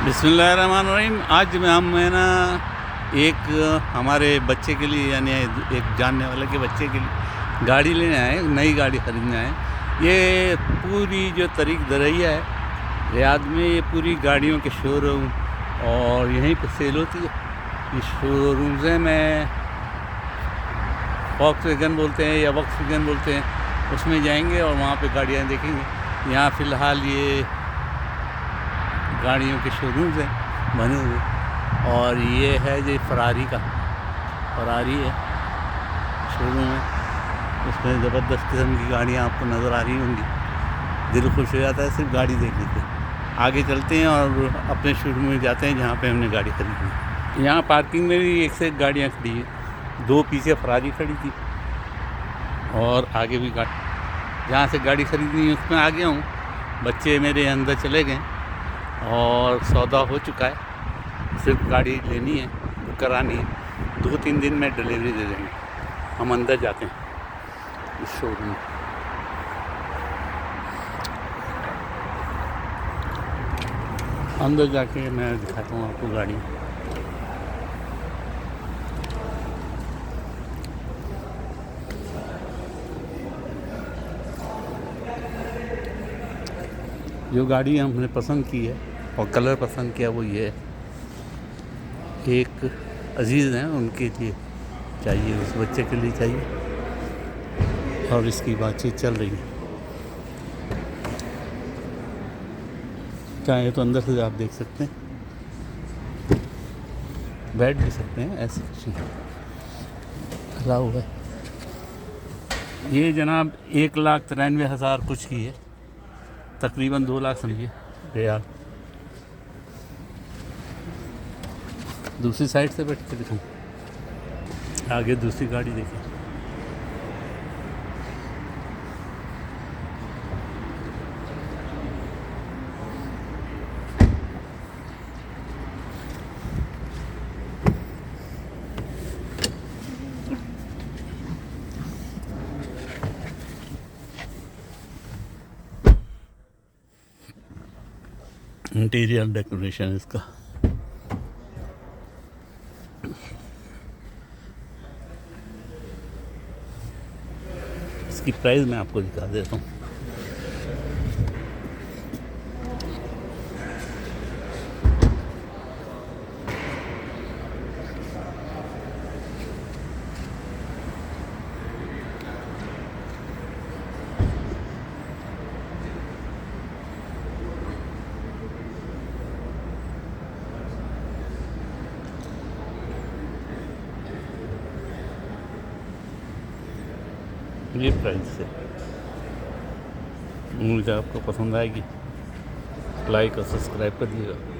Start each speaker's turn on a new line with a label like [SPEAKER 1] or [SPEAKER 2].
[SPEAKER 1] बिस्मिल्लाहिर्रहमानिर्रहीम। आज मैं ना एक हमारे बच्चे के लिए यानी एक जानने वाले के बच्चे के लिए गाड़ी लेने आए, नई गाड़ी ख़रीदने आए। ये पूरी जो तरीक दरैया है रियाद में, ये पूरी गाड़ियों के शोरूम और यहीं पर सेल होती है। ये शोरूम से मैं वॉक्सवैगन बोलते हैं या वॉक्सवैगन बोलते हैं, उसमें जाएंगे और वहाँ पे गाड़ियाँ देखेंगे। यहाँ फ़िलहाल ये गाड़ियों के शोरूम्स हैं बने हुए, और ये है जो फरारी है शोरूम है। उसमें ज़बरदस्त किस्म की गाड़ियाँ आपको नज़र आ रही होंगी। दिल खुश हो जाता है सिर्फ गाड़ी देखने से। आगे चलते हैं और अपने शोरूम में जाते हैं जहाँ पे हमने गाड़ी खरीदी। यहाँ पार्किंग में भी एक से एक गाड़ियाँ खड़ी हैं। दो पीछे फरारी खड़ी थी और आगे भी गाड़ी। जहाँ से गाड़ी खरीदनी है उसमें आ गया हूँ। बच्चे मेरे अंदर चले गए और सौदा हो चुका है। सिर्फ गाड़ी लेनी है, बुक करानी है। 2-3 दिन में डिलीवरी दे देंगे। हम अंदर जाते हैं इस शोरूम में। अंदर जाके मैं दिखाता हूँ आपको गाड़ी। जो गाड़ी हमने पसंद की है और कलर पसंद किया वो ये है। एक अजीज़ हैं, उनके लिए चाहिए, उस बच्चे के लिए चाहिए और इसकी बातचीत चल रही है। चाहे तो अंदर से आप देख सकते हैं, बैठ भी सकते हैं, ऐसे कुछ नहीं अलाउ है। ये जनाब 1,93,000 कुछ की है, तकरीबन 2 लाख समझिए रियाल। दूसरी साइड से बैठ के दिखाऊं, आगे दूसरी गाड़ी देखें। इंटीरियर डेकोरेशन इसका। इसकी प्राइस मैं आपको दिखा देता हूँ। ये प्राइस है। मुझे आपको पसंद आएगी, लाइक और सब्सक्राइब कर दीजिएगा।